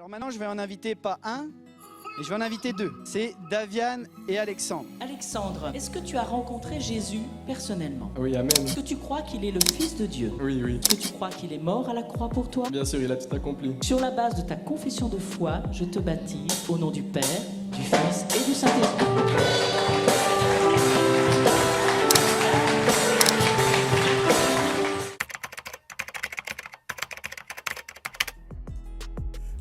Alors maintenant, je vais en inviter pas un, mais je vais en inviter deux. C'est Daviane et Alexandre. Alexandre, est-ce que tu as rencontré Jésus personnellement? Oui, amen. Est-ce que tu crois qu'il est le Fils de Dieu? Oui, oui. Est-ce que tu crois qu'il est mort à la croix pour toi? Bien sûr, il a tout accompli. Sur la base de ta confession de foi, je te baptise au nom du Père, du Fils et du Saint-Esprit.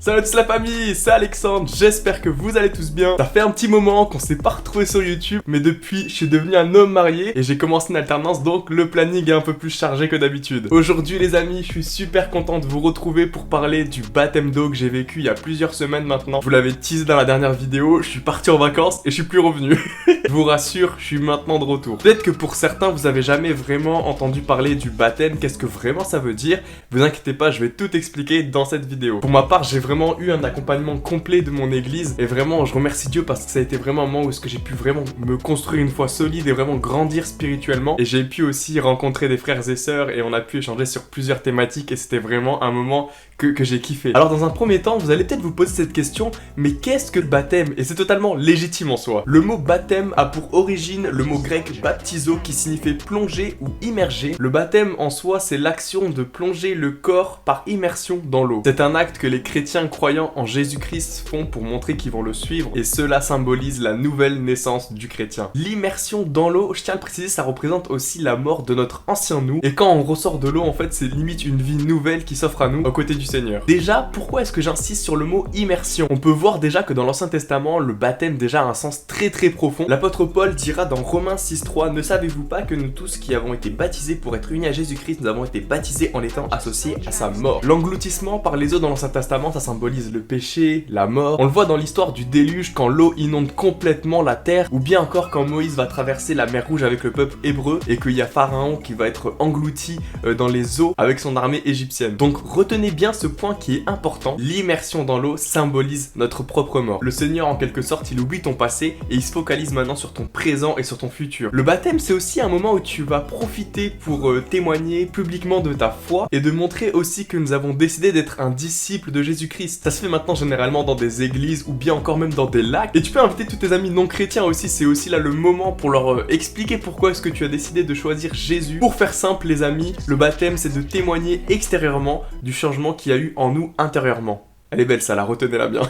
Salut à tous la famille, c'est Alexandre, j'espère que vous allez tous bien. Ça fait un petit moment qu'on s'est pas retrouvé sur YouTube, mais depuis je suis devenu un homme marié et j'ai commencé une alternance, donc le planning est un peu plus chargé que d'habitude. Aujourd'hui les amis, je suis super content de vous retrouver pour parler du baptême d'eau que j'ai vécu il y a plusieurs semaines maintenant. Je vous l'avez teasé dans la dernière vidéo, je suis parti en vacances et je suis plus revenu. Je vous rassure, je suis maintenant de retour. Peut-être que pour certains vous avez jamais vraiment entendu parler du baptême, qu'est-ce que vraiment ça veut dire? Vous inquiétez pas, je vais tout expliquer dans cette vidéo. Pour ma part, j'ai vraiment eu un accompagnement complet de mon église et vraiment je remercie Dieu parce que ça a été vraiment un moment où j'ai pu vraiment me construire une foi solide et vraiment grandir spirituellement, et j'ai pu aussi rencontrer des frères et sœurs et on a pu échanger sur plusieurs thématiques et c'était vraiment un moment que j'ai kiffé. Alors dans un premier temps, vous allez peut-être vous poser cette question, mais qu'est-ce que le baptême? Et c'est totalement légitime en soi. Le mot baptême a pour origine le mot grec baptizo qui signifie plonger ou immerger. Le baptême en soi, c'est l'action de plonger le corps par immersion dans l'eau. C'est un acte que les chrétiens croyants en Jésus-Christ font pour montrer qu'ils vont le suivre, et cela symbolise la nouvelle naissance du chrétien. L'immersion dans l'eau, je tiens à le préciser, ça représente aussi la mort de notre ancien nous, et quand on ressort de l'eau, en fait, c'est limite une vie nouvelle qui s'offre à nous aux côtés du Seigneur. Déjà, pourquoi est-ce que j'insiste sur le mot immersion? On peut voir déjà que dans l'Ancien Testament, le baptême déjà a un sens très profond. L'apôtre Paul dira dans Romains 6,3: ne savez-vous pas que nous tous qui avons été baptisés pour être unis à Jésus-Christ, nous avons été baptisés en étant associés à sa mort. L'engloutissement par les eaux dans l'Ancien Testament, ça symbolise le péché, la mort. On le voit dans l'histoire du déluge quand l'eau inonde complètement la terre, ou bien encore quand Moïse va traverser la mer Rouge avec le peuple hébreu et qu'il y a Pharaon qui va être englouti dans les eaux avec son armée égyptienne. Donc retenez bien ce point qui est important, l'immersion dans l'eau symbolise notre propre mort. Le Seigneur en quelque sorte il oublie ton passé et il se focalise maintenant sur ton présent et sur ton futur. Le baptême c'est aussi un moment où tu vas profiter pour témoigner publiquement de ta foi et de montrer aussi que nous avons décidé d'être un disciple de Jésus-Christ. Ça se fait maintenant généralement dans des églises ou bien encore même dans des lacs, et tu peux inviter tous tes amis non chrétiens aussi, c'est aussi là le moment pour leur expliquer pourquoi est-ce que tu as décidé de choisir Jésus. Pour faire simple les amis, le baptême c'est de témoigner extérieurement du changement qu'il y a eu en nous intérieurement. Elle est belle ça, la retenez-la bien.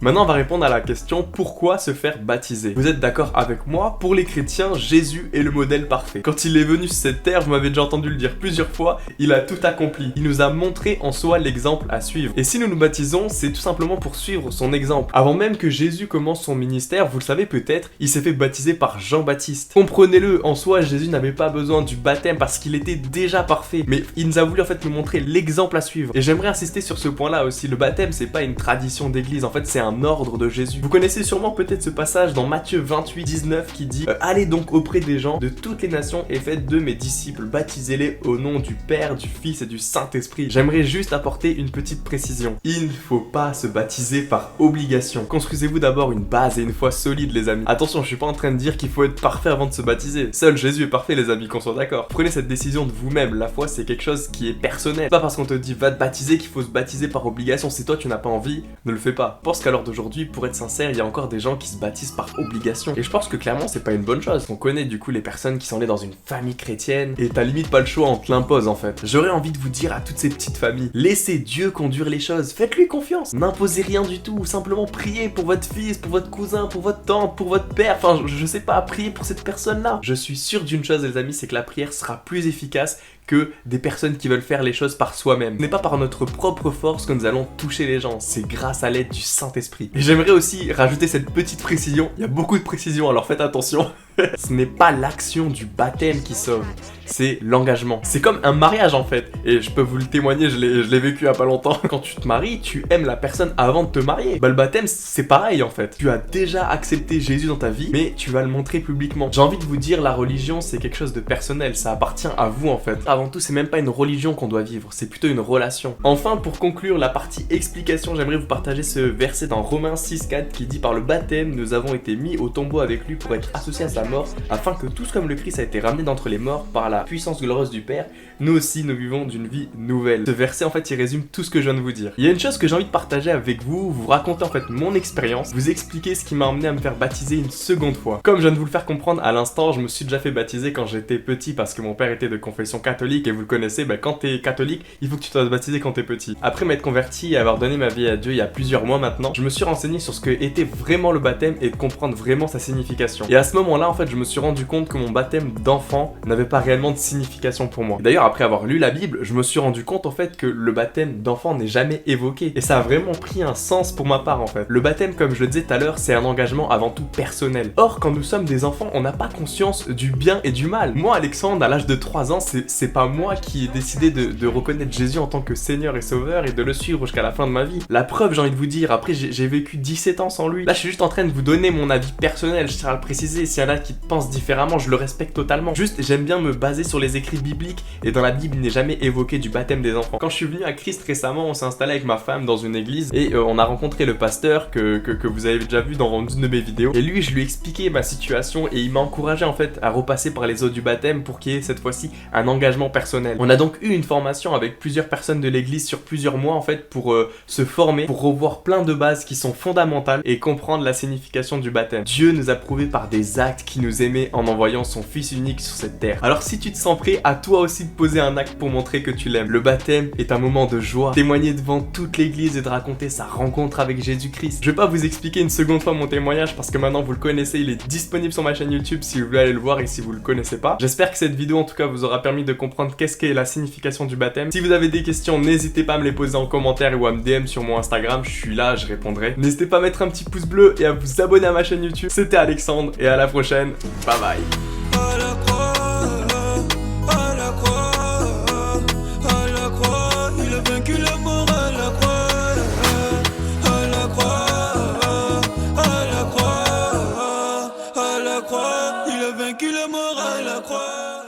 Maintenant on va répondre à la question, pourquoi se faire baptiser? Vous êtes d'accord avec moi? Pour les chrétiens, Jésus est le modèle parfait. Quand il est venu sur cette terre, vous m'avez déjà entendu le dire plusieurs fois, il a tout accompli. Il nous a montré en soi l'exemple à suivre. Et si nous nous baptisons, c'est tout simplement pour suivre son exemple. Avant même que Jésus commence son ministère, vous le savez peut-être, il s'est fait baptiser par Jean-Baptiste. Comprenez-le, en soi Jésus n'avait pas besoin du baptême parce qu'il était déjà parfait, mais il nous a voulu en fait nous montrer l'exemple à suivre. Et j'aimerais insister sur ce point-là aussi, le baptême c'est pas une tradition d'église, en fait c'est un ordre de Jésus. Vous connaissez sûrement peut-être ce passage dans Matthieu 28-19 qui dit allez donc auprès des gens de toutes les nations et faites d'eux mes disciples, baptisez-les au nom du Père, du Fils et du Saint-Esprit. J'aimerais juste apporter une petite précision. Il ne faut pas se baptiser par obligation. Construisez-vous d'abord une base et une foi solide les amis. Attention, je suis pas en train de dire qu'il faut être parfait avant de se baptiser. Seul Jésus est parfait les amis, qu'on soit d'accord. Prenez cette décision de vous-même. La foi c'est quelque chose qui est personnel. Pas parce qu'on te dit va te baptiser qu'il faut se baptiser par obligation. Si toi tu n'as pas envie, ne le fais pas. Je pense qu'à l'heure d'aujourd'hui, pour être sincère, il y a encore des gens qui se baptisent par obligation. Et je pense que clairement, c'est pas une bonne chose. On connaît du coup les personnes qui sont nées dans une famille chrétienne et t'as limite pas le choix, on te l'impose en fait. J'aurais envie de vous dire à toutes ces petites familles, laissez Dieu conduire les choses, faites-lui confiance. N'imposez rien du tout, simplement priez pour votre fils, pour votre cousin, pour votre tante, pour votre père, enfin je sais pas, priez pour cette personne-là. Je suis sûr d'une chose les amis, c'est que la prière sera plus efficace que des personnes qui veulent faire les choses par soi-même. Ce n'est pas par notre propre force que nous allons toucher les gens, c'est grâce à l'aide du Saint-Esprit. Et j'aimerais aussi rajouter cette petite précision, il y a beaucoup de précisions alors faites attention. Ce n'est pas l'action du baptême qui sauve, c'est l'engagement. C'est comme un mariage en fait, et je peux vous le témoigner, je l'ai vécu il y a pas longtemps. Quand tu te maries, tu aimes la personne avant de te marier. Bah le baptême c'est pareil en fait. Tu as déjà accepté Jésus dans ta vie, mais tu vas le montrer publiquement. J'ai envie de vous dire, la religion c'est quelque chose de personnel, ça appartient à vous en fait. Avant tout c'est même pas une religion qu'on doit vivre, c'est plutôt une relation. Enfin pour conclure la partie explication, j'aimerais vous partager ce verset dans Romains 6,4 qui dit par le baptême nous avons été mis au tombeau avec lui pour être associés à sa la mort, afin que tous comme le Christ a été ramené d'entre les morts par la puissance glorieuse du Père, nous aussi nous vivons d'une vie nouvelle. Ce verset en fait il résume tout ce que je viens de vous dire. Il y a une chose que j'ai envie de partager avec vous, vous raconter en fait mon expérience, vous expliquer ce qui m'a amené à me faire baptiser une seconde fois. Comme je viens de vous le faire comprendre à l'instant, je me suis déjà fait baptiser quand j'étais petit parce que mon père était de confession catholique et vous le connaissez, quand t'es catholique, il faut que tu te fasses baptiser quand t'es petit. Après m'être converti et avoir donné ma vie à Dieu il y a plusieurs mois maintenant, je me suis renseigné sur ce que était vraiment le baptême et de comprendre vraiment sa signification. Et à ce moment-là en fait je me suis rendu compte que mon baptême d'enfant n'avait pas réellement de signification pour moi. D'ailleurs après avoir lu la Bible, je me suis rendu compte en fait que le baptême d'enfant n'est jamais évoqué et ça a vraiment pris un sens pour ma part en fait. Le baptême, comme je le disais tout à l'heure, c'est un engagement avant tout personnel. Or quand nous sommes des enfants, on n'a pas conscience du bien et du mal. Moi Alexandre, à l'âge de 3 ans, c'est pas moi qui ai décidé de reconnaître Jésus en tant que Seigneur et Sauveur et de le suivre jusqu'à la fin de ma vie. La preuve, j'ai envie de vous dire, après j'ai vécu 17 ans sans lui. Là je suis juste en train de vous donner mon avis personnel, je tiens à le préciser, s'il y en a qui pensent différemment, je le respecte totalement. Juste j'aime bien me baser sur les écrits bibliques et dans la Bible il n'est jamais évoqué du baptême des enfants. Quand je suis venu à Christ récemment, on s'est installé avec ma femme dans une église et on a rencontré le pasteur que vous avez déjà vu dans une de mes vidéos. Et lui, je lui ai expliqué ma situation et il m'a encouragé en fait à repasser par les eaux du baptême pour qu'il y ait cette fois-ci un engagement personnel. On a donc eu une formation avec plusieurs personnes de l'église sur plusieurs mois en fait pour se former, pour revoir plein de bases qui sont fondamentales et comprendre la signification du baptême. Dieu nous a prouvé par des actes qu'il nous aimait en envoyant son fils unique sur cette terre. Alors si tu te sens prêt, à toi aussi de poser un acte pour montrer que tu l'aimes. Le baptême est un moment de joie, témoigner devant toute l'église et de raconter sa rencontre avec Jésus-Christ. Je vais pas vous expliquer une seconde fois mon témoignage parce que maintenant vous le connaissez, il est disponible sur ma chaîne YouTube si vous voulez aller le voir et si vous le connaissez pas. J'espère que cette vidéo en tout cas vous aura permis de comprendre qu'est-ce qu'est la signification du baptême. Si vous avez des questions, n'hésitez pas à me les poser en commentaire ou à me DM sur mon Instagram, je suis là, je répondrai. N'hésitez pas à mettre un petit pouce bleu et à vous abonner à ma chaîne YouTube. C'était Alexandre et à la prochaine. Bye bye. Il a vaincu la mort à la croix.